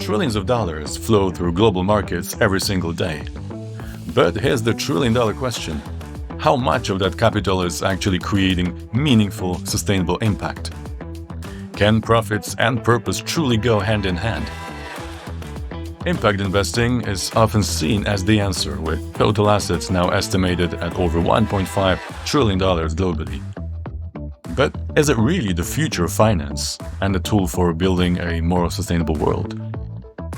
Trillions of dollars flow through global markets every single day. But here's the trillion-dollar question. How much of that capital is actually creating meaningful, sustainable impact? Can profits and purpose truly go hand in hand? Impact investing is often seen as the answer, with total assets now estimated at over $1.5 trillion globally. But is it really the future of finance and a tool for building a more sustainable world?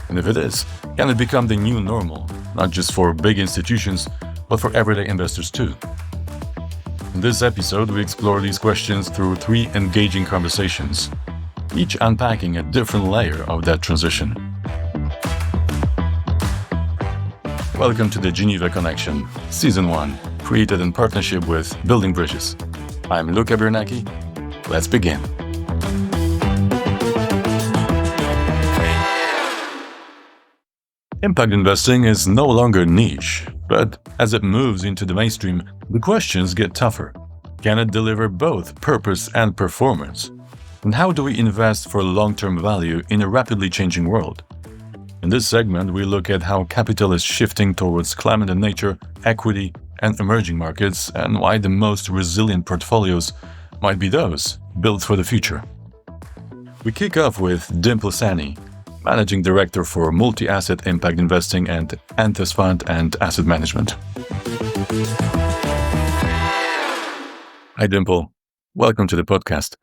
And if it is, can it become the new normal, not just for big institutions, but for everyday investors too? In this episode, we explore these questions through 3 engaging conversations, each unpacking a different layer of that transition. Welcome to the Geneva Connection, Season 1, created in partnership with Building Bridges. I'm Luca Bernacchi. Let's begin. Impact investing is no longer niche, but as it moves into the mainstream, the questions get tougher. Can it deliver both purpose and performance? And how do we invest for long-term value in a rapidly changing world? In this segment, we look at how capital is shifting towards climate and nature, equity, and emerging markets, and why the most resilient portfolios might be those built for the future. We kick off with Dimple Sahni, Managing Director for Multi-Asset Impact Investing and Anthos Fund and Asset Management. Hi Dimple, welcome to the podcast.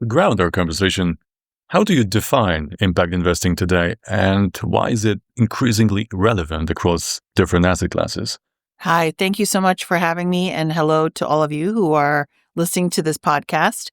To ground our conversation, how do you define impact investing today, and why is it increasingly relevant across different asset classes? Hi, thank you so much for having me, and hello to all of you who are listening to this podcast.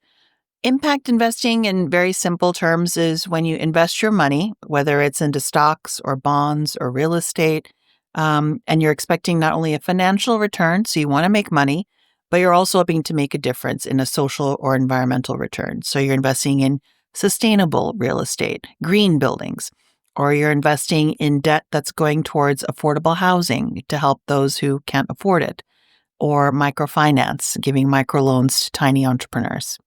Impact investing, in very simple terms, is when you invest your money, whether it's into stocks or bonds or real estate, and you're expecting not only a financial return, so you want to make money, but you're also hoping to make a difference in a social or environmental return. So you're investing in sustainable real estate, green buildings, or you're investing in debt that's going towards affordable housing to help those who can't afford it, or microfinance, giving microloans to tiny entrepreneurs.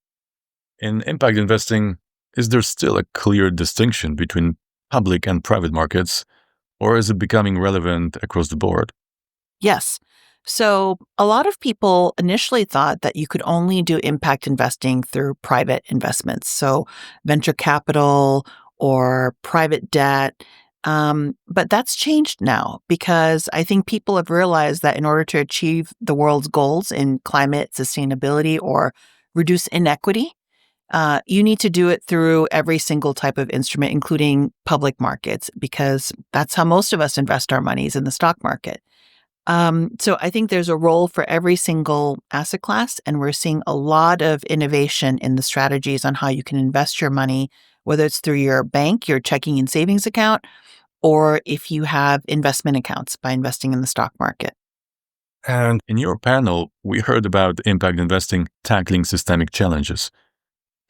In impact investing, is there still a clear distinction between public and private markets, or is it becoming relevant across the board? Yes. So a lot of people initially thought that you could only do impact investing through private investments, so venture capital or private debt. But that's changed now because I think people have realized that in order to achieve the world's goals in climate sustainability or reduce inequity, you need to do it through every single type of instrument, including public markets, because that's how most of us invest our monies in the stock market. So I think there's a role for every single asset class, and we're seeing a lot of innovation in the strategies on how you can invest your money, whether it's through your bank, your checking and savings account, or if you have investment accounts by investing in the stock market. And in your panel, we heard about impact investing tackling systemic challenges.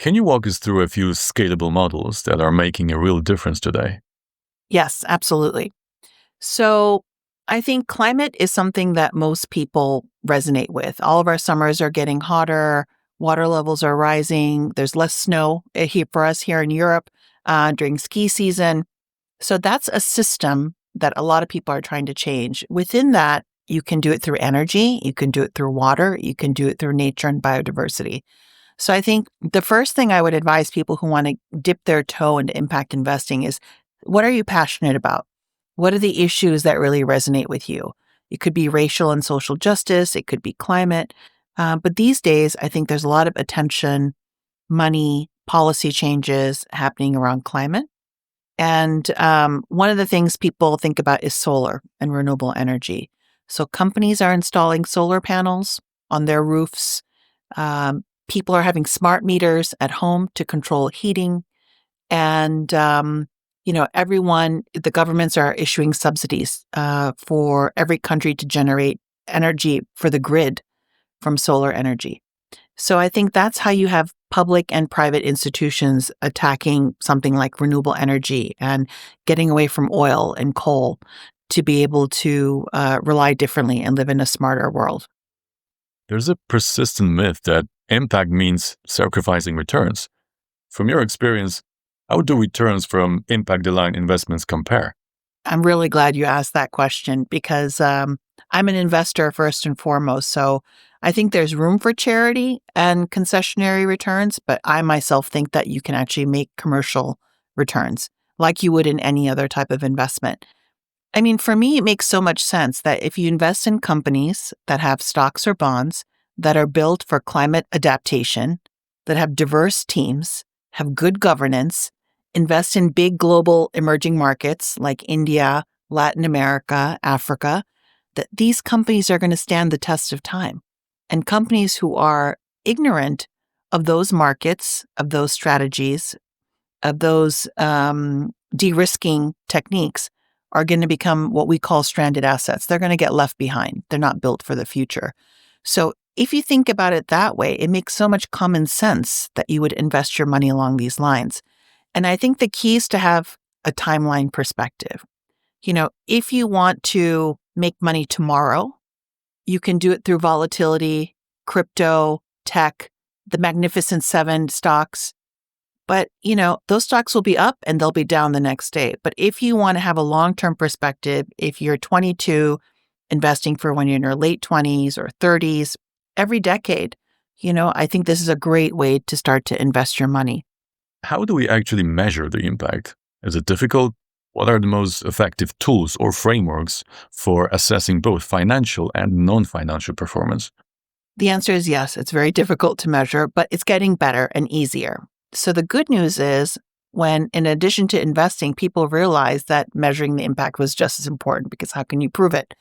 Can you walk us through a few scalable models that are making a real difference today? Yes, absolutely. So I think climate is something that most people resonate with. All of our summers are getting hotter, water levels are rising, there's less snow here for us here in Europe during ski season. So that's a system that a lot of people are trying to change. Within that, you can do it through energy, you can do it through water, you can do it through nature and biodiversity. So I think the first thing I would advise people who want to dip their toe into impact investing is, what are you passionate about? What are the issues that really resonate with you? It could be racial and social justice. It could be climate. But these days, I think there's a lot of attention, money, policy changes happening around climate. And one of the things people think about is solar and renewable energy. So companies are installing solar panels on their roofs. People are having smart meters at home to control heating. And, the governments are issuing subsidies for every country to generate energy for the grid from solar energy. So I think that's how you have public and private institutions attacking something like renewable energy and getting away from oil and coal to be able to rely differently and live in a smarter world. There's a persistent myth that impact means sacrificing returns. From your experience, How do returns from impact-aligned investments compare? I'm really glad you asked that question because I'm an investor first and foremost. So I think there's room for charity and concessionary returns, but I myself think that you can actually make commercial returns like you would in any other type of investment. I mean, for me, it makes so much sense that if you invest in companies that have stocks or bonds that are built for climate adaptation, that have diverse teams, have good governance, invest in big global emerging markets like India, Latin America, Africa, that these companies are going to stand the test of time. And companies who are ignorant of those markets, of those strategies, of those de-risking techniques are going to become what we call stranded assets. They're going to get left behind. They're not built for the future. So if you think about it that way, it makes so much common sense that you would invest your money along these lines. And I think the key is to have a timeline perspective. You know, if you want to make money tomorrow, you can do it through volatility, crypto, tech, the Magnificent Seven stocks. But, you know, those stocks will be up and they'll be down the next day. But if you want to have a long-term perspective, if you're 22, investing for when you're in your late 20s or 30s, every decade, you know, I think this is a great way to start to invest your money. How do we actually measure the impact? Is it difficult? What are the most effective tools or frameworks for assessing both financial and non-financial performance? The answer is yes. It's very difficult to measure, but it's getting better and easier. So the good news is when, in addition to investing, people realize that measuring the impact was just as important because how can you prove it?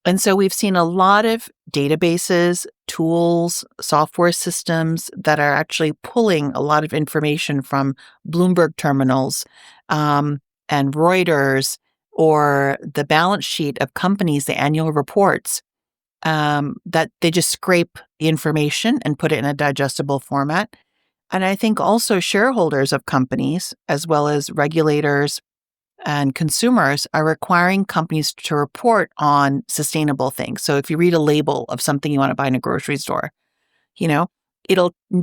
And so we've seen a lot of databases, tools, software systems that are actually pulling a lot of information from Bloomberg terminals and Reuters or the balance sheet of companies, the annual reports, that they just scrape the information and put it in a digestible format. And I think also shareholders of companies, as well as regulators and consumers, are requiring companies to report on sustainable things. So if you read a label of something you want to buy in a grocery store, you know,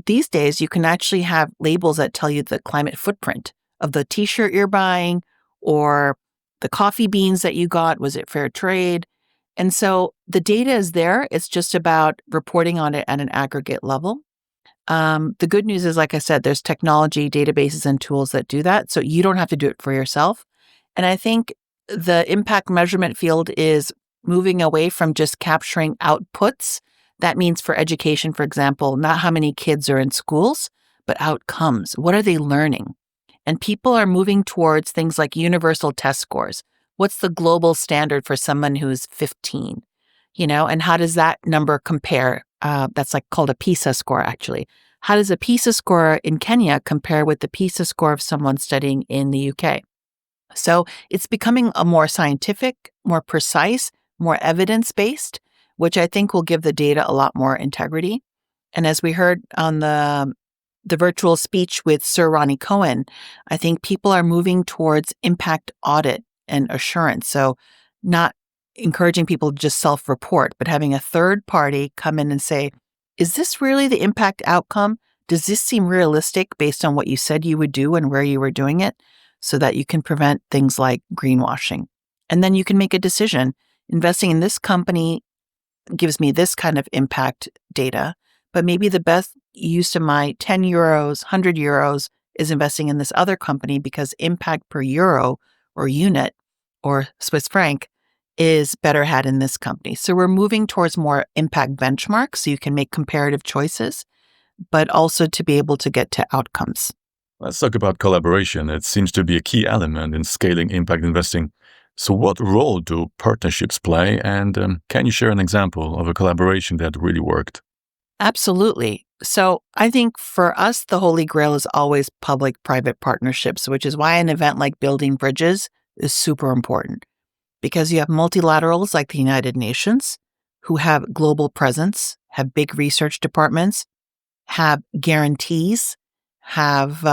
these days you can actually have labels that tell you the climate footprint of the t-shirt you're buying or the coffee beans that you got. Was it fair trade? And so the data is there. It's just about reporting on it at an aggregate level. The good news is, like I said, there's technology, databases, and tools that do that. So you don't have to do it for yourself. And I think the impact measurement field is moving away from just capturing outputs. That means for education, for example, not how many kids are in schools, but outcomes. What are they learning? And people are moving towards things like universal test scores. What's the global standard for someone who's 15? You know, and how does that number compare? That's like called a PISA score, actually. How does a PISA score in Kenya compare with the PISA score of someone studying in the UK? So it's becoming a more scientific, more precise, more evidence-based, which I think will give the data a lot more integrity. And as we heard on the virtual speech with Sir Ronnie Cohen, I think people are moving towards impact audit and assurance. So not encouraging people to just self-report, but having a third party come in and say, is this really the impact outcome? Does this seem realistic based on what you said you would do and where you were doing it? So that you can prevent things like greenwashing. And then you can make a decision. Investing in this company gives me this kind of impact data, but maybe the best use of my 10 euros, 100 euros is investing in this other company because impact per euro or unit or Swiss franc is better had in this company. So we're moving towards more impact benchmarks so you can make comparative choices, but also to be able to get to outcomes. Let's talk about collaboration. It seems to be a key element in scaling impact investing. So what role do partnerships play? And can you share an example of a collaboration that really worked? Absolutely. So I think for us, the holy grail is always public-private partnerships, which is why an event like Building Bridges is super important. Because you have multilaterals like the United Nations, who have global presence, have big research departments, have guarantees, have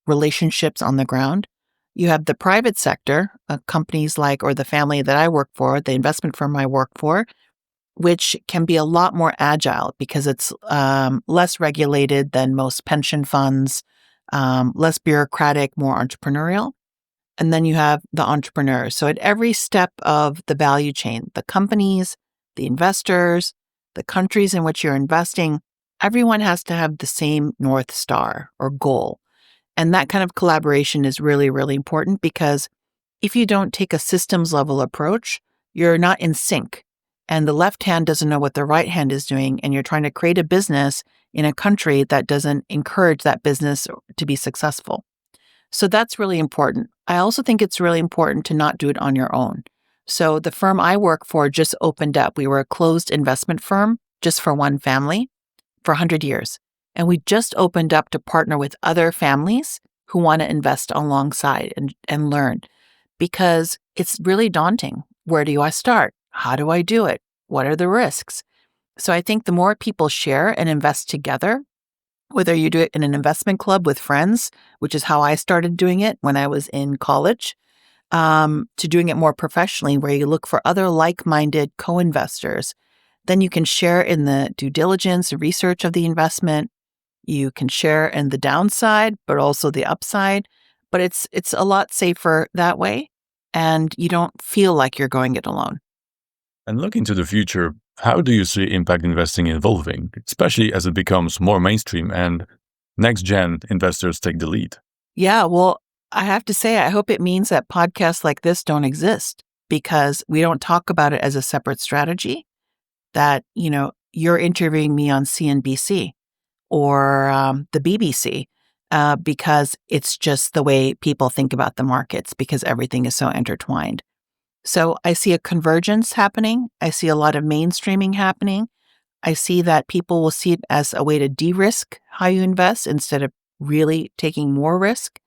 relationships on the ground. You have the private sector, companies like, or the family that I work for, the investment firm I work for, which can be a lot more agile because it's less regulated than most pension funds, less bureaucratic, more entrepreneurial. And then you have the entrepreneurs. So at every step of the value chain, the companies, the investors, the countries in which you're investing, everyone has to have the same North Star or goal. And that kind of collaboration is really, really important because if you don't take a systems level approach, you're not in sync. And the left hand doesn't know what the right hand is doing. And you're trying to create a business in a country that doesn't encourage that business to be successful. So that's really important. I also think it's really important to not do it on your own. So the firm I work for just opened up. We were a closed investment firm just for one family for 100 years. And we just opened up to partner with other families who want to invest alongside and learn because it's really daunting. Where do I start? How do I do it? What are the risks? So I think the more people share and invest together, whether you do it in an investment club with friends, which is how I started doing it when I was in college, to doing it more professionally, where you look for other like-minded co-investors. Then you can share in the due diligence, research of the investment. You can share in the downside, but also the upside. But it's a lot safer that way, and you don't feel like you're going it alone. And looking to the future, how do you see impact investing evolving, especially as it becomes more mainstream and next-gen investors take the lead? Yeah, well, I have to say, I hope it means that podcasts like this don't exist because we don't talk about it as a separate strategy, that, you're interviewing me on CNBC or the BBC because it's just the way people think about the markets because everything is so intertwined. So I see a convergence happening. I see a lot of mainstreaming happening. I see that people will see it as a way to de-risk how you invest instead of really taking more risk.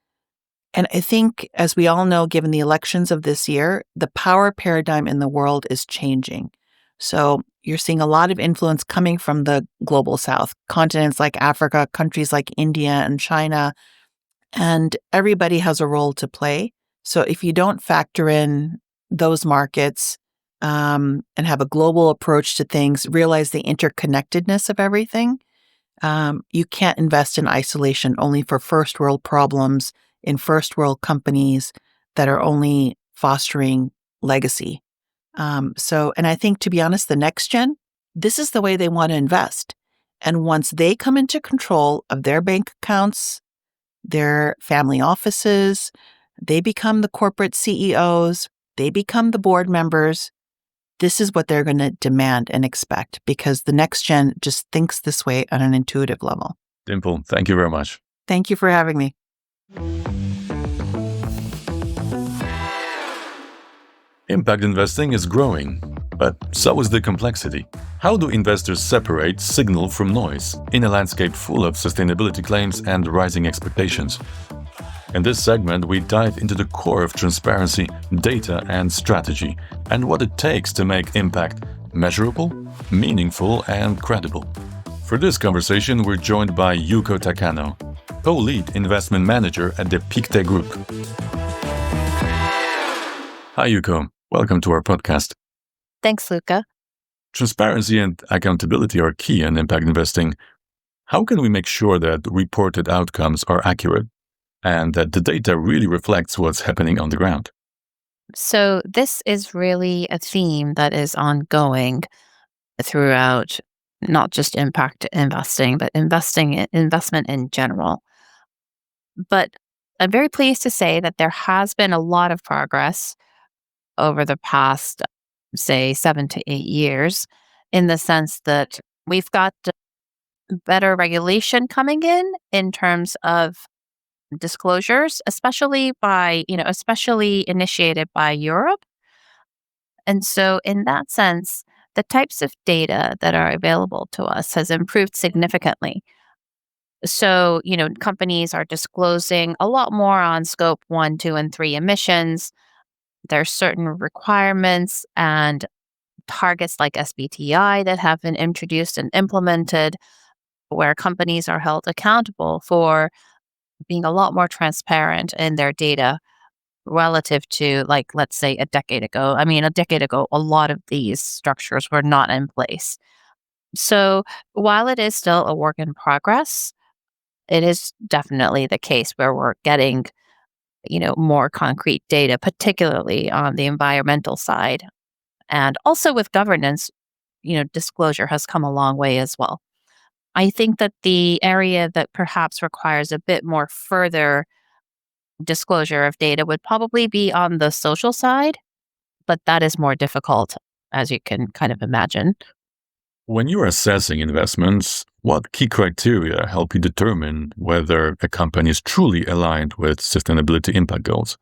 And I think, as we all know, given the elections of this year, the power paradigm in the world is changing. So you're seeing a lot of influence coming from the global south, continents like Africa, countries like India and China, and everybody has a role to play. So if you don't factor in those markets and have a global approach to things, realize the interconnectedness of everything, you can't invest in isolation only for first world problems in first world companies that are only fostering legacy. And I think, to be honest, the next gen, this is the way they want to invest. And once they come into control of their bank accounts, their family offices, they become the corporate CEOs, they become the board members. This is what they're going to demand and expect because the next gen just thinks this way on an intuitive level. Dimple, thank you very much. Thank you for having me. Impact investing is growing, but so is the complexity. How do investors separate signal from noise in a landscape full of sustainability claims and rising expectations? In this segment, we dive into the core of transparency, data, and strategy, and what it takes to make impact measurable, meaningful, and credible. For this conversation, we're joined by Yuko Takano, co-lead investment manager at the Pictet Group. Hi, Yuko. Welcome to our podcast. Thanks, Luca. Transparency and accountability are key in impact investing. How can we make sure that reported outcomes are accurate and that the data really reflects what's happening on the ground? So this is really a theme that is ongoing throughout not just impact investing, but investment in general. But I'm very pleased to say that there has been a lot of progress over the past, say, 7 to 8 years, in the sense that we've got better regulation coming in terms of disclosures, especially especially initiated by Europe. And so in that sense, the types of data that are available to us has improved significantly. So, companies are disclosing a lot more on scope 1, 2, and 3 emissions. There's certain requirements and targets like SBTI that have been introduced and implemented where companies are held accountable for being a lot more transparent in their data relative to, like, let's say a decade ago. I mean, a decade ago, a lot of these structures were not in place. So while it is still a work in progress, it is definitely the case where we're getting, more concrete data, particularly on the environmental side. And also with governance, disclosure has come a long way as well. I think that the area that perhaps requires a bit more further disclosure of data would probably be on the social side, but that is more difficult, as you can kind of imagine. When you're assessing investments, what key criteria help you determine whether a company is truly aligned with sustainability impact goals?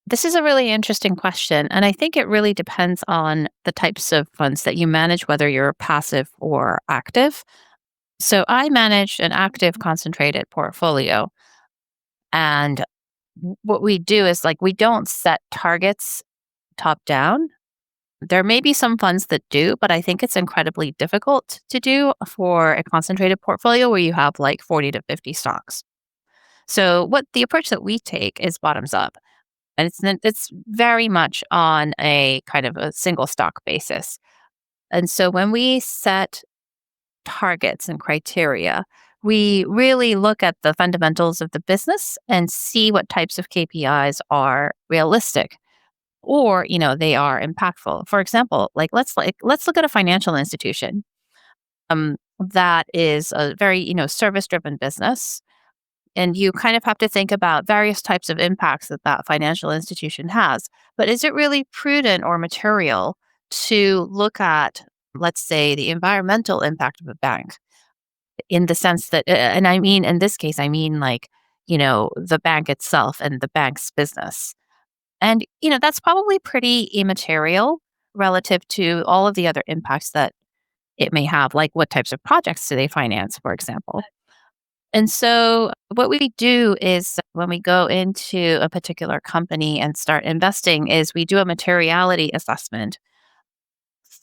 This is a really interesting question. And I think it really depends on the types of funds that you manage, whether you're passive or active. So I manage an active concentrated portfolio. And what we do is like we don't set targets top down. There may be some funds that do, but I think it's incredibly difficult to do for a concentrated portfolio where you have like 40 to 50 stocks. So what the approach that we take is bottoms up. And it's very much on a kind of a single stock basis. And so when we set targets and criteria, we really look at the fundamentals of the business and see what types of KPIs are realistic or, they are impactful. For example, let's look at a financial institution that is a very, service-driven business, and you kind of have to think about various types of impacts that that financial institution has. But is it really prudent or material to look at, let's say, the environmental impact of a bank in the sense that, and I mean, in this case, I mean like, the bank itself and the bank's business. And, that's probably pretty immaterial relative to all of the other impacts that it may have, like what types of projects do they finance, for example. And so what we do is when we go into a particular company and start investing is we do a materiality assessment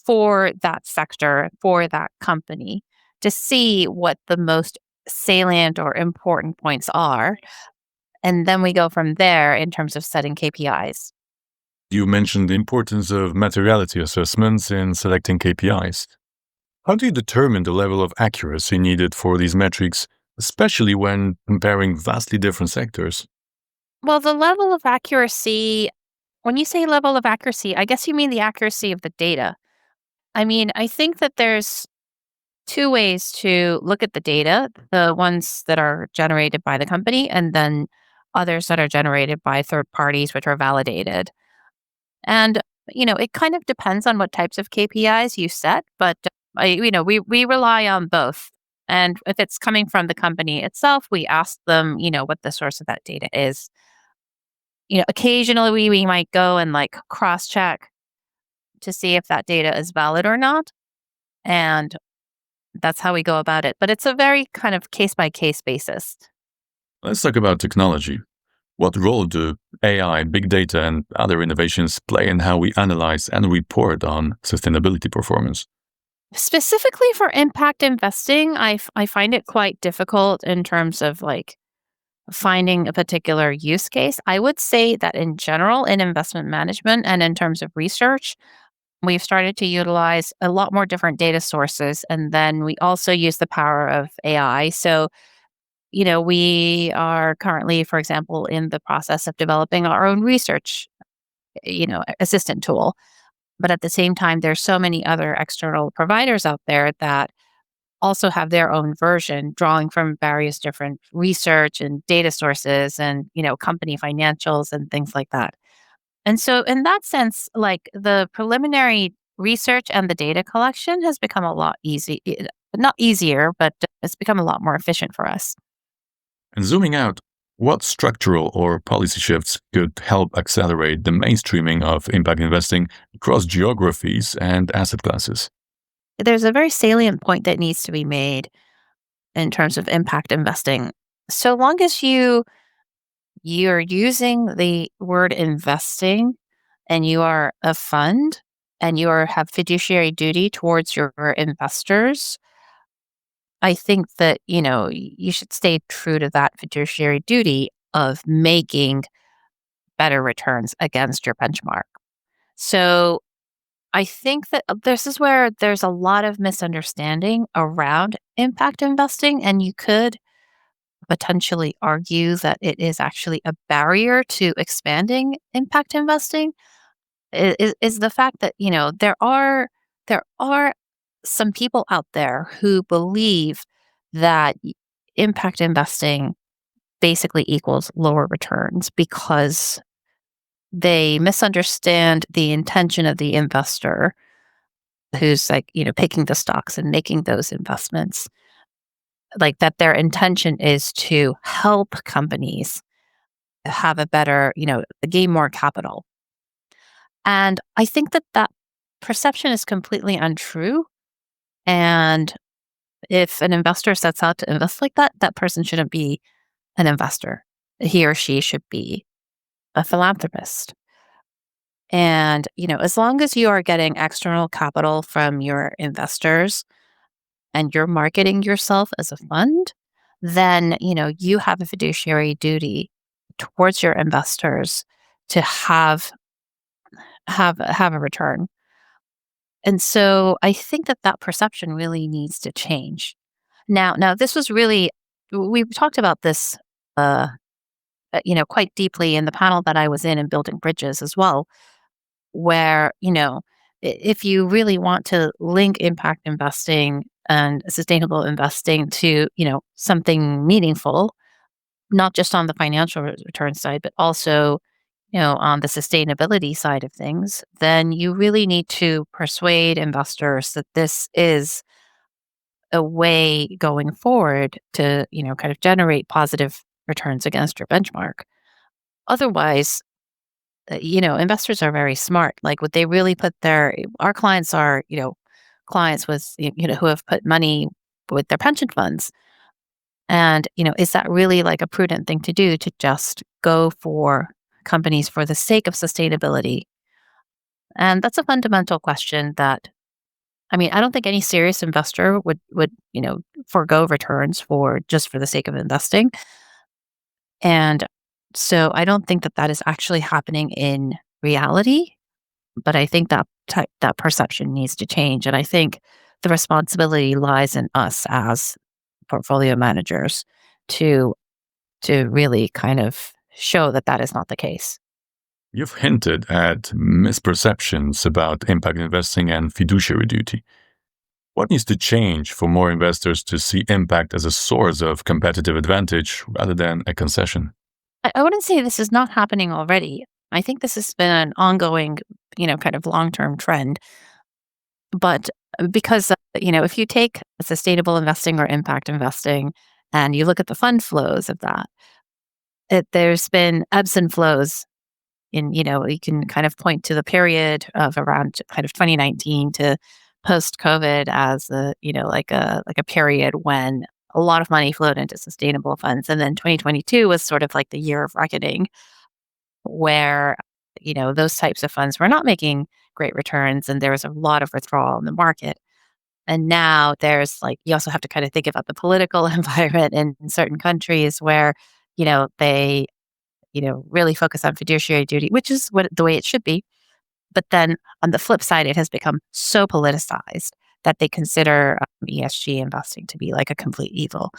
for that sector, for that company to see what the most salient or important points are. And then we go from there in terms of setting KPIs. You mentioned the importance of materiality assessments in selecting KPIs. How do you determine the level of accuracy needed for these metrics, especially when comparing vastly different sectors? Well, the level of accuracy, when you say level of accuracy, I guess you mean the accuracy of the data. I mean, I think that there's two ways to look at the data, the ones that are generated by the company and then others that are generated by third parties, which are validated. And, it kind of depends on what types of KPIs you set, but we rely on both. And if it's coming from the company itself, we ask them, what the source of that data is. Occasionally we might go and like cross check to see if that data is valid or not. And that's how we go about it. But it's a very kind of case by case basis. Let's talk about technology. What role do AI, big data, and other innovations play in how we analyze and report on sustainability performance? Specifically for impact investing, I find it quite difficult in terms of like finding a particular use case. I would say that in general, in investment management and in terms of research, we've started to utilize a lot more different data sources. And then we also use the power of AI. So, we are currently, for example, in the process of developing our own research, assistant tool. But at the same time, there's so many other external providers out there that also have their own version, drawing from various different research and data sources and, company financials and things like that. And so in that sense, like the preliminary research and the data collection has become a lot not easier, but it's become a lot more efficient for us. And zooming out, what structural or policy shifts could help accelerate the mainstreaming of impact investing across geographies and asset classes? There's a very salient point that needs to be made in terms of impact investing. So long as you're using the word investing and you are a fund and have fiduciary duty towards your investors, I think that, you should stay true to that fiduciary duty of making better returns against your benchmark. So I think that this is where there's a lot of misunderstanding around impact investing, and you could potentially argue that it is actually a barrier to expanding impact investing is the fact that, there are some people out there who believe that impact investing basically equals lower returns because they misunderstand the intention of the investor who's like, picking the stocks and making those investments. Like that their intention is to help companies have a better, gain more capital. And I think that that perception is completely untrue. And if an investor sets out to invest like that, that person shouldn't be an investor. He or she should be a philanthropist. And, as long as you are getting external capital from your investors and you're marketing yourself as a fund, then, you have a fiduciary duty towards your investors to have a return. And so I think that that perception really needs to change. Now this was really we talked about this uh quite deeply in the panel that I was in Building Bridges as well, where, if you really want to link impact investing and sustainable investing to, something meaningful, not just on the financial return side, but also, on the sustainability side of things, then you really need to persuade investors that this is a way going forward to, kind of generate positive returns against your benchmark. Otherwise, investors are very smart. Like, would they really put our clients are, clients with, who have put money with their pension funds. And, is that really like a prudent thing to do to just go for companies for the sake of sustainability? And that's a fundamental question that, I mean, I don't think any serious investor would, forego returns for the sake of investing. And so I don't think that that is actually happening in reality, but I think that perception needs to change. And I think the responsibility lies in us as portfolio managers to really kind of show that that is not the case. You've hinted at misperceptions about impact investing and fiduciary duty. What needs to change for more investors to see impact as a source of competitive advantage rather than a concession? I wouldn't say this is not happening already. I think this has been an ongoing, kind of long-term trend. But because, if you take sustainable investing or impact investing and you look at the fund flows of that, there's been ebbs and flows in, you can kind of point to the period of around kind of 2019 to post COVID as like a period when a lot of money flowed into sustainable funds. And then 2022 was sort of like the year of reckoning where, those types of funds were not making great returns and there was a lot of withdrawal in the market. And now there's like, you also have to kind of think about the political environment in certain countries where, they, really focus on fiduciary duty, which is the way it should be. But then on the flip side, it has become so politicized that they consider ESG investing to be like a complete evil.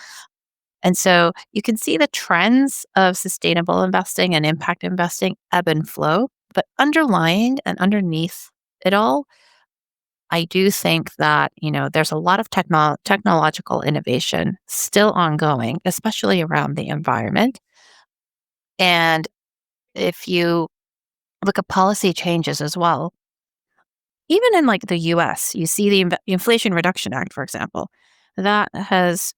And so you can see the trends of sustainable investing and impact investing ebb and flow, but underlying and underneath it all, I do think that, there's a lot of technological innovation still ongoing, especially around the environment. And if you look at policy changes as well, even in like the US, you see the Inflation Reduction Act, for example, that has,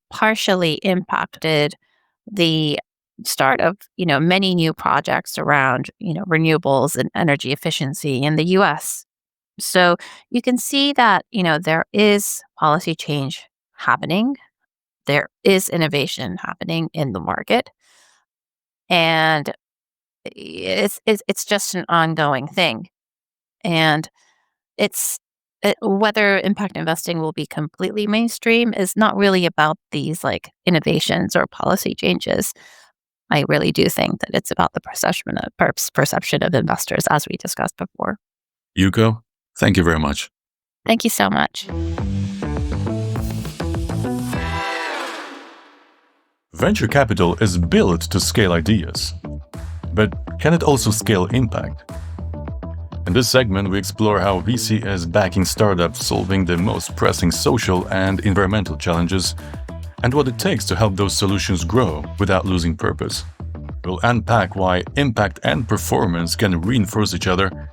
partially impacted the start of, many new projects around, renewables and energy efficiency in the US. So you can see that, there is policy change happening. There is innovation happening in the market. And it's just an ongoing thing. And it's whether impact investing will be completely mainstream is not really about these like innovations or policy changes. I really do think that it's about the perception of investors, as we discussed before. Yuko, thank you very much. Thank you so much. Venture capital is built to scale ideas. But can it also scale impact? In this segment, we explore how VC is backing startups solving the most pressing social and environmental challenges, and what it takes to help those solutions grow without losing purpose. We'll unpack why impact and performance can reinforce each other,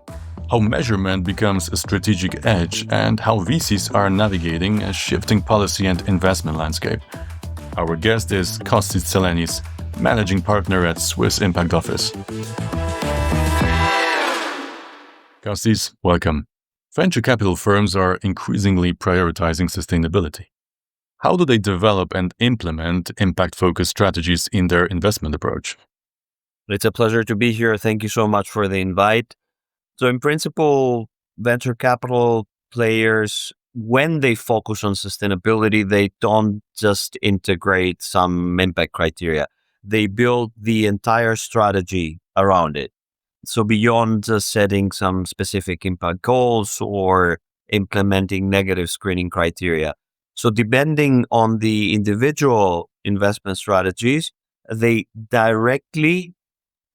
how measurement becomes a strategic edge, and how VCs are navigating a shifting policy and investment landscape. Our guest is Kostis Tselenis, managing partner at Swiss Impact Office. Kostis, welcome. Venture capital firms are increasingly prioritizing sustainability. How do they develop and implement impact-focused strategies in their investment approach? It's a pleasure to be here. Thank you so much for the invite. So in principle, venture capital players, when they focus on sustainability, they don't just integrate some impact criteria. They build the entire strategy around it. So beyond just setting some specific impact goals or implementing negative screening criteria. So depending on the individual investment strategies, they directly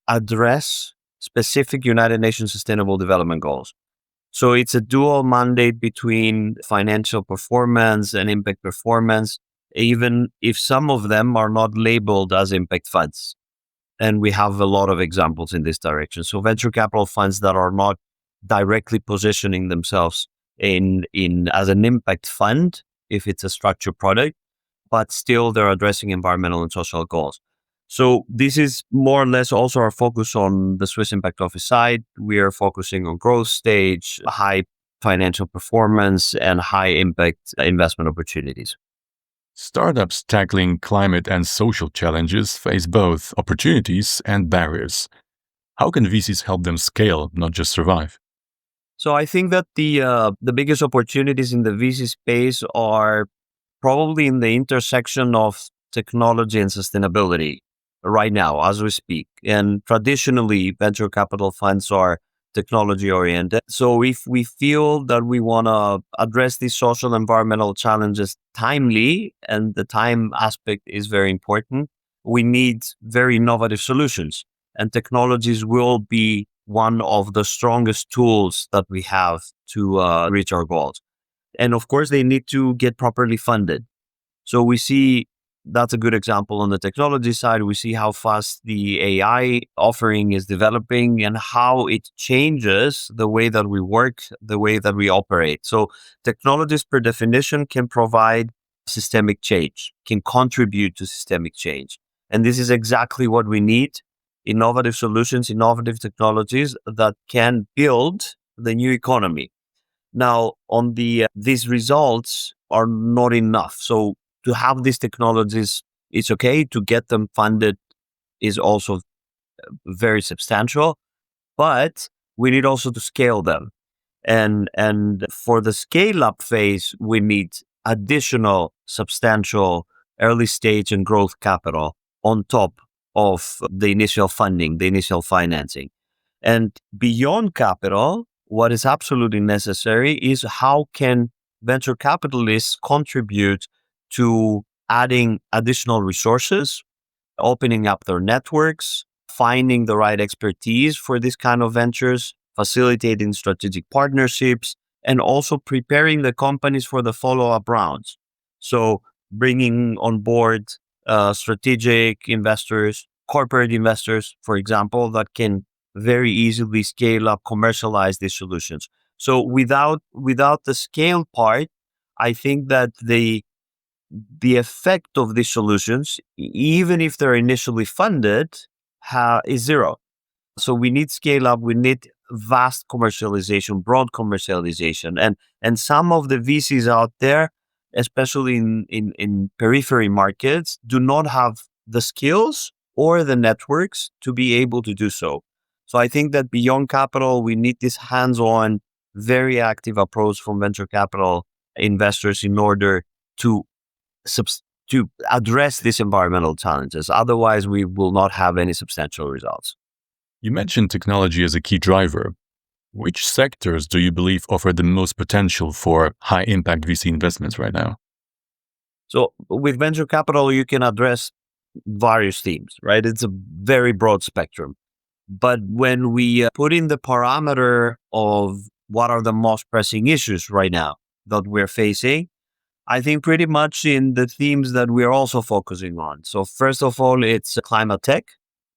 address specific United Nations Sustainable Development Goals. So it's a dual mandate between financial performance and impact performance, even if some of them are not labeled as impact funds. And we have a lot of examples in this direction. So venture capital funds that are not directly positioning themselves in as an impact fund, if it's a structured product, but still they're addressing environmental and social goals. So this is more or less also our focus on the Swiss Impact Office side. We are focusing on growth stage, high financial performance, and high impact investment opportunities. Startups tackling climate and social challenges face both opportunities and barriers. How can VCs help them scale, not just survive? So I think that the biggest opportunities in the VC space are probably in the intersection of technology and sustainability right now as we speak. And traditionally, venture capital funds are technology oriented. So if we feel that we want to address these social environmental challenges timely, and the time aspect is very important, we need very innovative solutions. And technologies will be one of the strongest tools that we have to reach our goals. And of course, they need to get properly funded. So we see that's a good example on the technology side. We see how fast the AI offering is developing and how it changes the way that we work, the way that we operate. So technologies per definition can provide systemic change, can contribute to systemic change. And this is exactly what we need: innovative solutions, innovative technologies that can build the new economy. Now, on these results are not enough. So to have these technologies, it's okay. To get them funded is also very substantial, but we need also to scale them. And for the scale up phase, we need additional substantial early stage and growth capital on top of the initial funding, the initial financing. And beyond capital, what is absolutely necessary is how can venture capitalists contribute to adding additional resources, opening up their networks, finding the right expertise for this kind of ventures, facilitating strategic partnerships, and also preparing the companies for the follow-up rounds. So bringing on board strategic investors, corporate investors, for example, that can very easily scale up, commercialize these solutions. So without the scale part, I think that the effect of these solutions, even if they're initially funded, is zero. So we need scale up, we need vast commercialization, broad commercialization. And some of the VCs out there, especially in periphery markets, do not have the skills or the networks to be able to do so. So I think that beyond capital, we need this hands-on, very active approach from venture capital investors in order to address these environmental challenges. Otherwise, we will not have any substantial results. You mentioned technology as a key driver. Which sectors do you believe offer the most potential for high-impact VC investments right now? So with venture capital, you can address various themes, right? It's a very broad spectrum. But when we put in the parameter of what are the most pressing issues right now that we're facing, I think pretty much in the themes that we're also focusing on. So first of all, it's climate tech,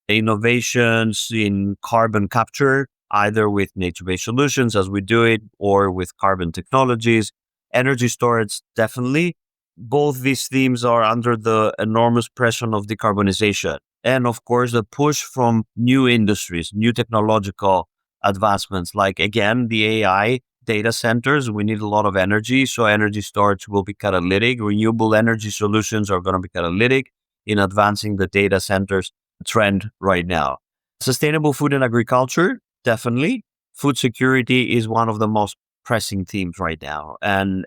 innovations in carbon capture, either with nature-based solutions as we do it or with carbon technologies, energy storage, definitely. Both these themes are under the enormous pressure of decarbonization. And of course, the push from new industries, new technological advancements, like again, the AI data centers. We need a lot of energy. So energy storage will be catalytic. Renewable energy solutions are going to be catalytic in advancing the data centers trend right now. Sustainable food and agriculture, definitely. Food security is one of the most pressing themes right now. And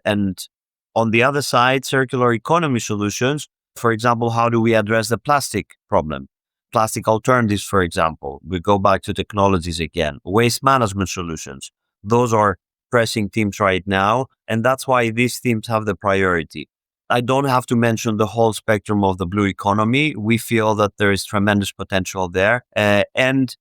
on the other side, circular economy solutions, for example, how do we address the plastic problem? Plastic alternatives, for example. We go back to technologies again. Waste management solutions. Those are pressing themes right now. And that's why these themes have the priority. I don't have to mention the whole spectrum of the blue economy. We feel that there is tremendous potential there. And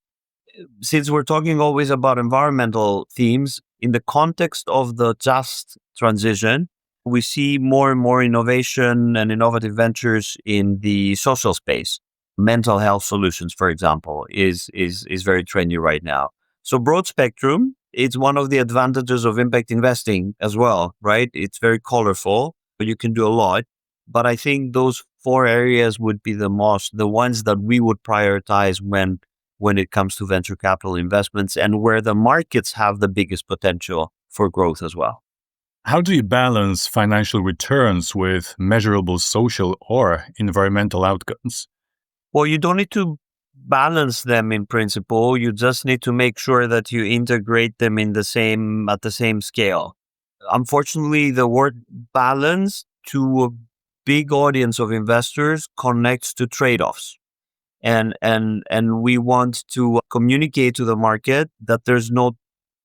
since we're talking always about environmental themes, in the context of the just transition, we see more and more innovation and innovative ventures in the social space. Mental health solutions, for example, is very trendy right now. So broad spectrum, it's one of the advantages of impact investing as well, right? It's very colorful, but you can do a lot. But I think those four areas would be the ones that we would prioritize when it comes to venture capital investments and where the markets have the biggest potential for growth as well. How do you balance financial returns with measurable social or environmental outcomes? Well, you don't need to balance them in principle. You just need to make sure that you integrate them at the same scale. Unfortunately, the word balance to a big audience of investors connects to trade-offs. And we want to communicate to the market that there's no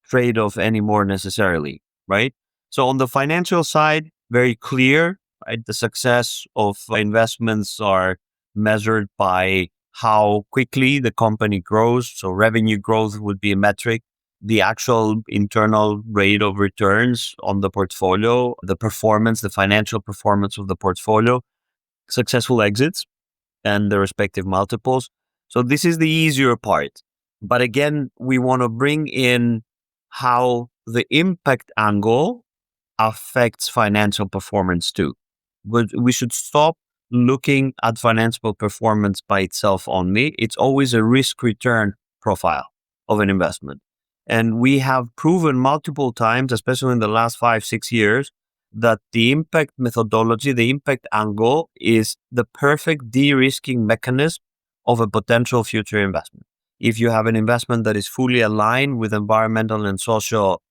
trade-off anymore necessarily, right? So on the financial side, very clear, right? The success of investments are measured by how quickly the company grows. So revenue growth would be a metric. The actual internal rate of returns on the portfolio, the performance, the financial performance of the portfolio, successful exits, and the respective multiples. So this is the easier part. But again, we want to bring in how the impact angle affects financial performance too. But we should stop looking at financial performance by itself only. It's always a risk return profile of an investment. And we have proven multiple times, especially in the last 5-6 years, that the impact methodology, the impact angle is the perfect de-risking mechanism of a potential future investment. If you have an investment that is fully aligned with environmental and social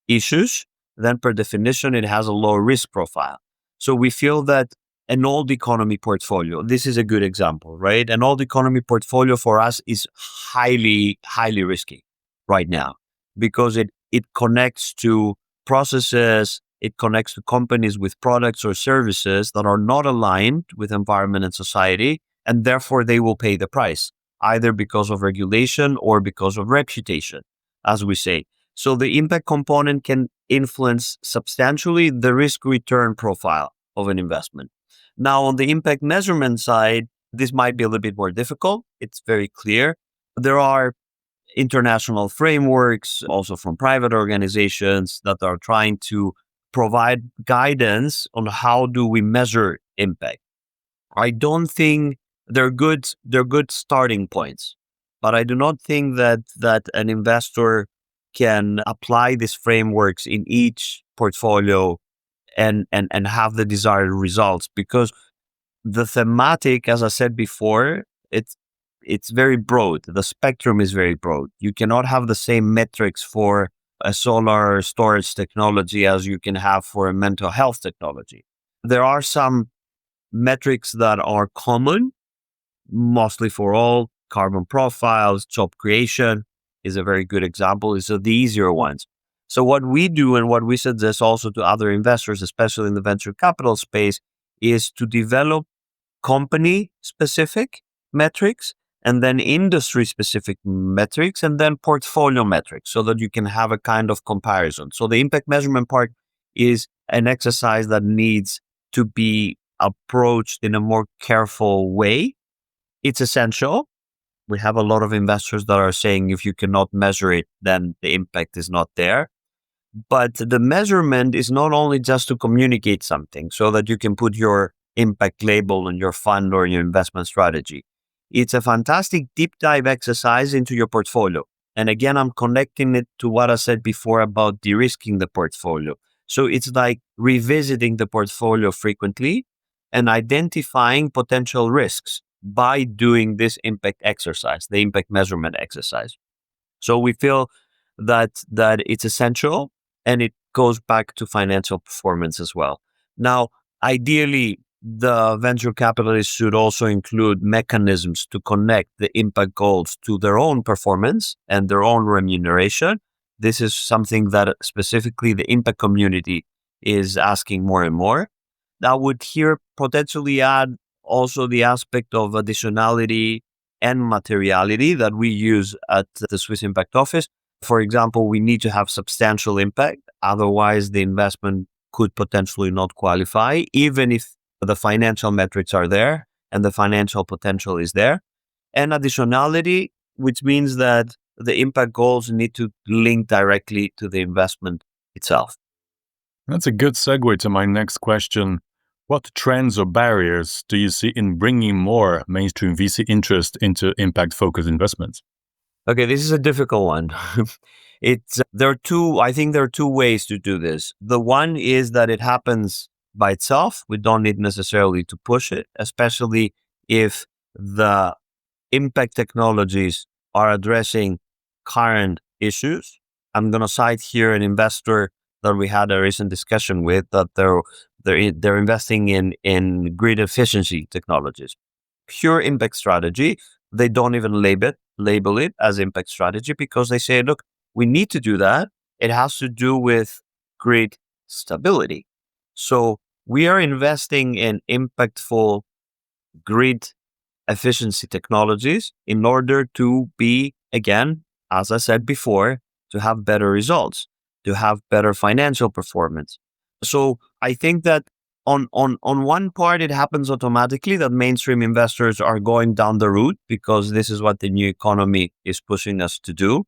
issues, then per definition, it has a low risk profile. So we feel that an old economy portfolio, this is a good example, right? An old economy portfolio for us is highly, highly risky right now because it connects to processes, it connects to companies with products or services that are not aligned with environment and society, and therefore they will pay the price, either because of regulation or because of reputation, as we say. So the impact component can influence substantially the risk return profile of an investment. Now, on the impact measurement side, this might be a little bit more difficult. It's very clear. There are international frameworks, also from private organizations, that are trying to provide guidance on how do we measure impact. I don't think they're good starting points, but I do not think that an investor can apply these frameworks in each portfolio and have the desired results, because the thematic, as I said before, it's very broad. The spectrum is very broad. You cannot have the same metrics for a solar storage technology as you can have for a mental health technology. There are some metrics that are common, mostly for all. Carbon profiles, job creation is a very good example. These are the easier ones. So what we do and what we suggest also to other investors, especially in the venture capital space, is to develop company specific metrics, and then industry specific metrics, and then portfolio metrics, so that you can have a kind of comparison. So the impact measurement part is an exercise that needs to be approached in a more careful way. It's essential. We have a lot of investors that are saying if you cannot measure it, then the impact is not there. But the measurement is not only just to communicate something so that you can put your impact label on your fund or your investment strategy. It's a fantastic deep dive exercise into your portfolio. And again, I'm connecting it to what I said before about de-risking the portfolio. So it's like revisiting the portfolio frequently and identifying potential risks by doing this impact exercise, the impact measurement exercise. So we feel that it's essential, and it goes back to financial performance as well. Now, ideally, the venture capitalists should also include mechanisms to connect the impact goals to their own performance and their own remuneration. This is something that specifically the impact community is asking more and more. That would here potentially add also the aspect of additionality and materiality that we use at the Swiss Impact Office. For example, we need to have substantial impact. Otherwise, the investment could potentially not qualify, even if the financial metrics are there and the financial potential is there. And additionality, which means that the impact goals need to link directly to the investment itself. That's a good segue to my next question. What trends or barriers do you see in bringing more mainstream VC interest into impact-focused investments? Okay, this is a difficult one. I think there are two ways to do this. The one is that it happens by itself. We don't need necessarily to push it, especially if the impact technologies are addressing current issues. I'm going to cite here an investor that we had a recent discussion with, that they're investing in grid efficiency technologies. Pure impact strategy. They don't even label it as impact strategy, because they say, look, we need to do that. It has to do with grid stability. So we are investing in impactful grid efficiency technologies in order to be, again, as I said before, to have better results, to have better financial performance. So I think that on one part, it happens automatically that mainstream investors are going down the route because this is what the new economy is pushing us to do.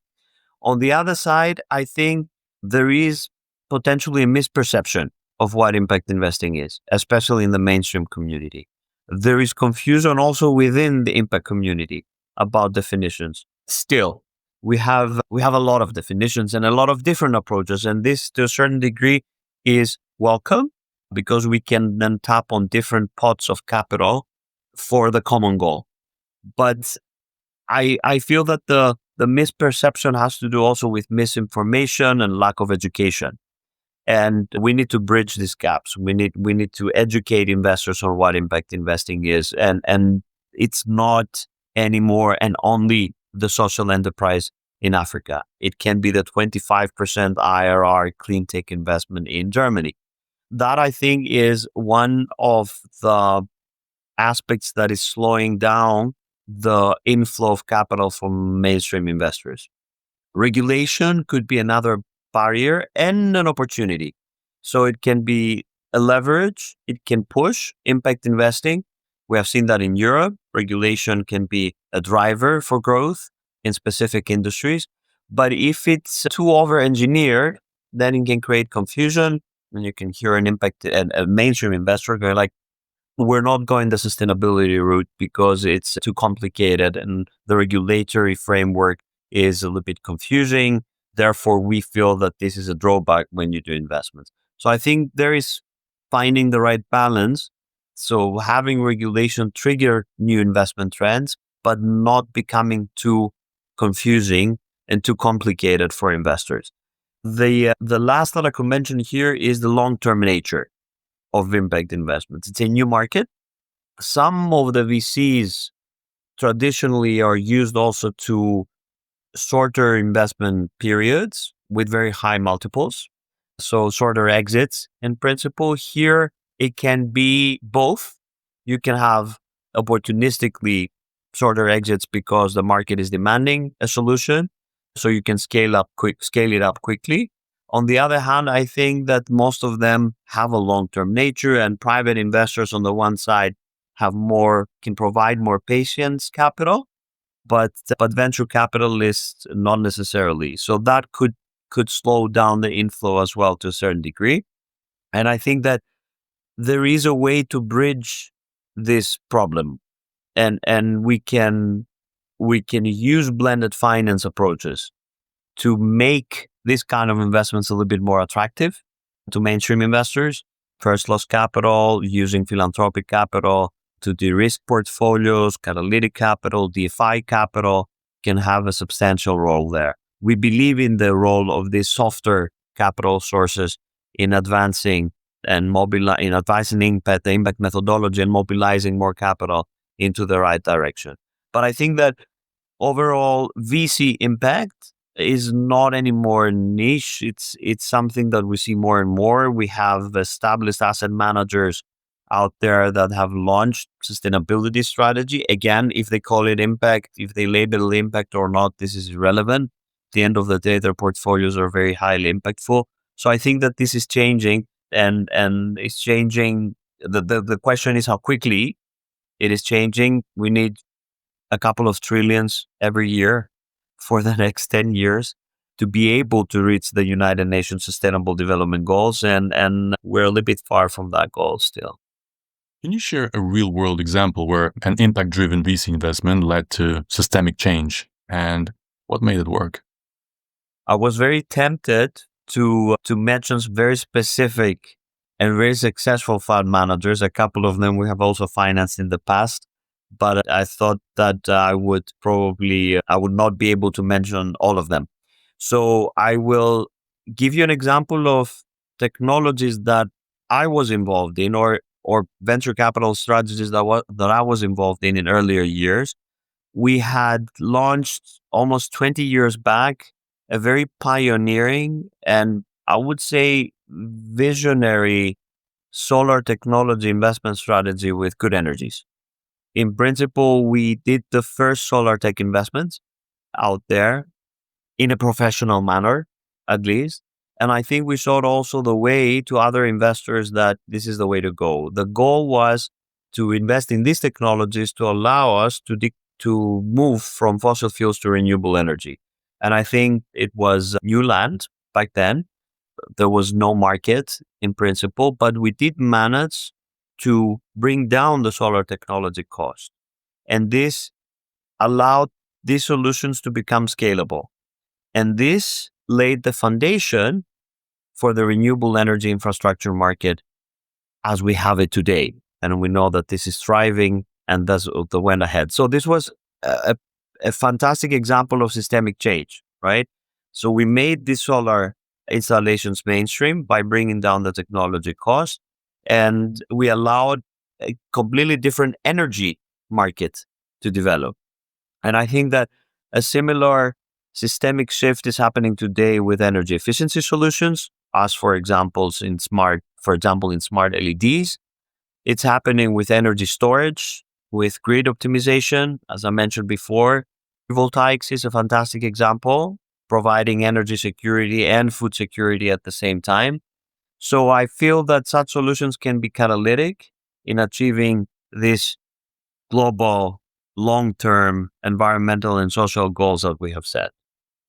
On the other side, I think there is potentially a misperception of what impact investing is, especially in the mainstream community. There is confusion also within the impact community about definitions. Still, we have a lot of definitions and a lot of different approaches, and this, to a certain degree, is welcome, because we can then tap on different pots of capital for the common goal. But I feel that the misperception has to do also with misinformation and lack of education. And we need to bridge these gaps. We need to educate investors on what impact investing is. And it's not anymore and only the social enterprise in Africa. It can be the 25% IRR clean tech investment in Germany. That, I think, is one of the aspects that is slowing down the inflow of capital from mainstream investors. Regulation could be another barrier and an opportunity. So it can be a leverage, it can push impact investing. We have seen that in Europe. Regulation can be a driver for growth in specific industries. But if it's too over-engineered, then it can create confusion. And you can hear a mainstream investor going like, we're not going the sustainability route because it's too complicated and the regulatory framework is a little bit confusing. Therefore, we feel that this is a drawback when you do investments. So I think there is finding the right balance. So having regulation trigger new investment trends, but not becoming too confusing and too complicated for investors. The last that I could mention here is the long-term nature of impact investments. It's a new market. Some of the VCs traditionally are used also to shorter investment periods with very high multiples. So shorter exits in principle. Here, it can be both. You can have opportunistically shorter exits because the market is demanding a solution, so you can scale it up quickly. On the other hand, I think that most of them have a long-term nature, and private investors on the one side can provide more patience capital, but venture capitalists not necessarily. So that could slow down the inflow as well to a certain degree. And I think that there is a way to bridge this problem, and we can use blended finance approaches to make this kind of investments a little bit more attractive to mainstream investors. First loss capital, using philanthropic capital to de-risk portfolios, catalytic capital, DFI capital can have a substantial role there. We believe in the role of these softer capital sources in advancing and advancing the impact methodology and mobilizing more capital into the right direction. But I think that overall VC impact is not anymore niche. It's something that we see more and more. We have established asset managers out there that have launched sustainability strategy. Again, if they call it impact, if they label impact or not, this is irrelevant. At the end of the day, their portfolios are very highly impactful. So I think that this is changing, and it's changing. The question is how quickly it is changing. We need a couple of trillions every year for the next 10 years to be able to reach the United Nations Sustainable Development Goals. And we're a little bit far from that goal still. Can you share a real-world example where an impact-driven VC investment led to systemic change, and what made it work? I was very tempted to mention very specific and very successful fund managers. A couple of them we have also financed in the past, but I thought that I would not be able to mention all of them. So I will give you an example of technologies that I was involved in, or venture capital strategies that I was involved in earlier years. We had launched almost 20 years back a very pioneering and I would say visionary solar technology investment strategy with Good Energies. In principle, we did the first solar tech investments out there in a professional manner, at least. And I think we showed also the way to other investors that this is the way to go. The goal was to invest in these technologies to allow us to move from fossil fuels to renewable energy. And I think it was new land back then. There was no market in principle, but we did manage to bring down the solar technology cost. And this allowed these solutions to become scalable. And this laid the foundation for the renewable energy infrastructure market as we have it today. And we know that this is thriving and that's the went ahead. So this was a fantastic example of systemic change, right? So we made these solar installations mainstream by bringing down the technology cost, and we allowed a completely different energy market to develop. And I think that a similar systemic shift is happening today with energy efficiency solutions, as for example in smart LEDs. It's happening with energy storage, with grid optimization. As I mentioned before, voltaics is a fantastic example, providing energy security and food security at the same time. So I feel that such solutions can be catalytic in achieving these global, long-term environmental and social goals that we have set.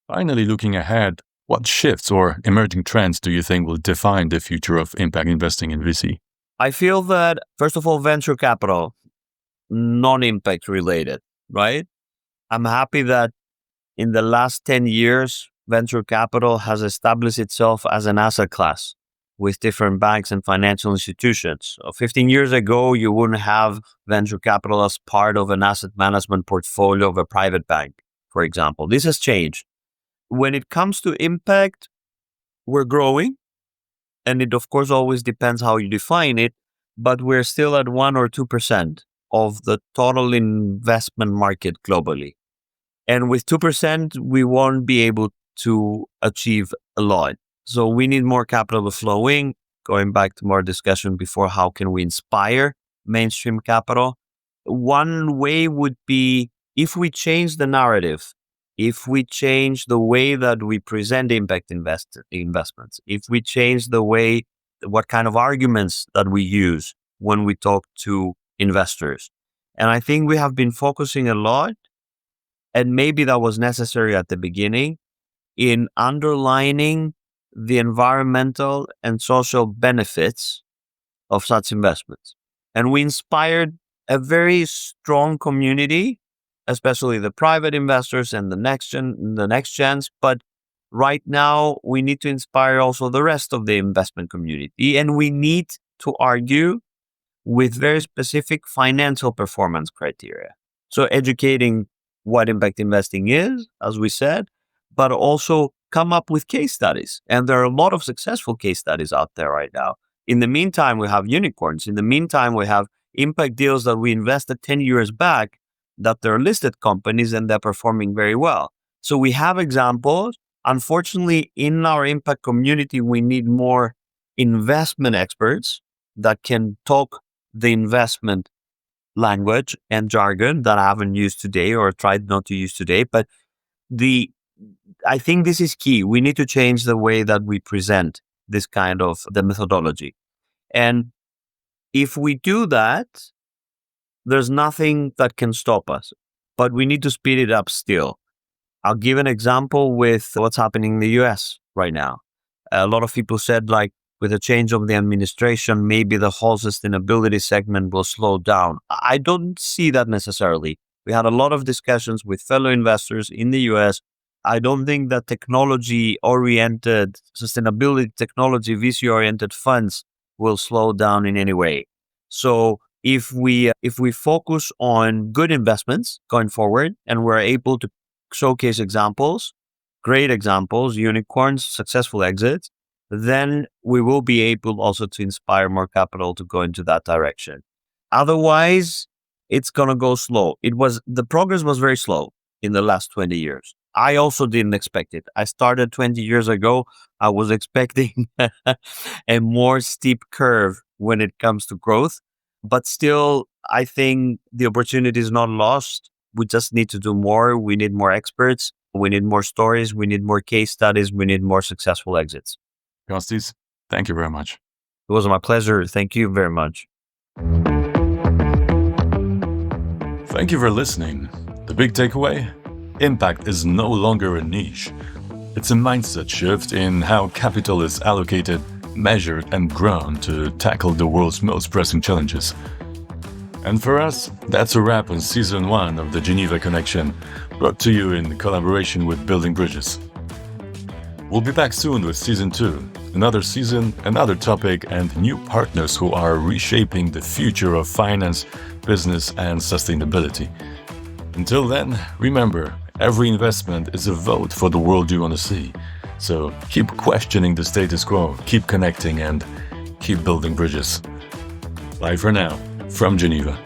Finally, looking ahead, what shifts or emerging trends do you think will define the future of impact investing in VC? I feel that, first of all, venture capital, non-impact related, right? I'm happy that in the last 10 years, venture capital has established itself as an asset class with different banks and financial institutions. 15 years ago, you wouldn't have venture capital as part of an asset management portfolio of a private bank, for example. This has changed. When it comes to impact, we're growing. And it, of course, always depends how you define it, but we're still at 1 or 2% of the total investment market globally. And with 2%, we won't be able to achieve a lot. So we need more capital flowing. Going back to more discussion before, how can we inspire mainstream capital? one way would be if we change the narrative, if we change the way that we present impact investments, if we change the way, what kind of arguments that we use when we talk to investors. And I think we have been focusing a lot, and maybe that was necessary at the beginning, in underlining the environmental and social benefits of such investments. And we inspired a very strong community, especially the private investors and the next gens. But right now, we need to inspire also the rest of the investment community. And we need to argue with very specific financial performance criteria. So educating what impact investing is, as we said, but also come up with case studies. And there are a lot of successful case studies out there right now. In the meantime, we have unicorns. In the meantime, we have impact deals that we invested 10 years back that they're listed companies and they're performing very well. So we have examples. Unfortunately, in our impact community, we need more investment experts that can talk the investment language and jargon that I haven't used today or tried not to use today. But I think this is key. We need to change the way that we present this kind of the methodology. And if we do that, there's nothing that can stop us, but we need to speed it up still. I'll give an example with what's happening in the US right now. A lot of people said, like, with the change of the administration, maybe the whole sustainability segment will slow down. I don't see that necessarily. We had a lot of discussions with fellow investors in the US. I don't think that technology-oriented, sustainability technology, VC-oriented funds will slow down in any way. So if we focus on good investments going forward and we're able to showcase examples, great examples, unicorns, successful exits, then we will be able also to inspire more capital to go into that direction. Otherwise, it's going to go slow. The progress was very slow in the last 20 years. I also didn't expect it. I started 20 years ago. I was expecting a more steep curve when it comes to growth. But still, I think the opportunity is not lost. We just need to do more. We need more experts. We need more stories. We need more case studies. We need more successful exits. Kostis, thank you very much. It was my pleasure. Thank you very much. Thank you for listening. The big takeaway? Impact is no longer a niche. It's a mindset shift in how capital is allocated, measured, and grown to tackle the world's most pressing challenges. And for us, that's a wrap on Season 1 of the Geneva Connection, brought to you in collaboration with Building Bridges. We'll be back soon with Season 2, another season, another topic, and new partners who are reshaping the future of finance, business, and sustainability. Until then, remember, every investment is a vote for the world you want to see. So keep questioning the status quo, keep connecting, and keep building bridges. Bye for now, from Geneva.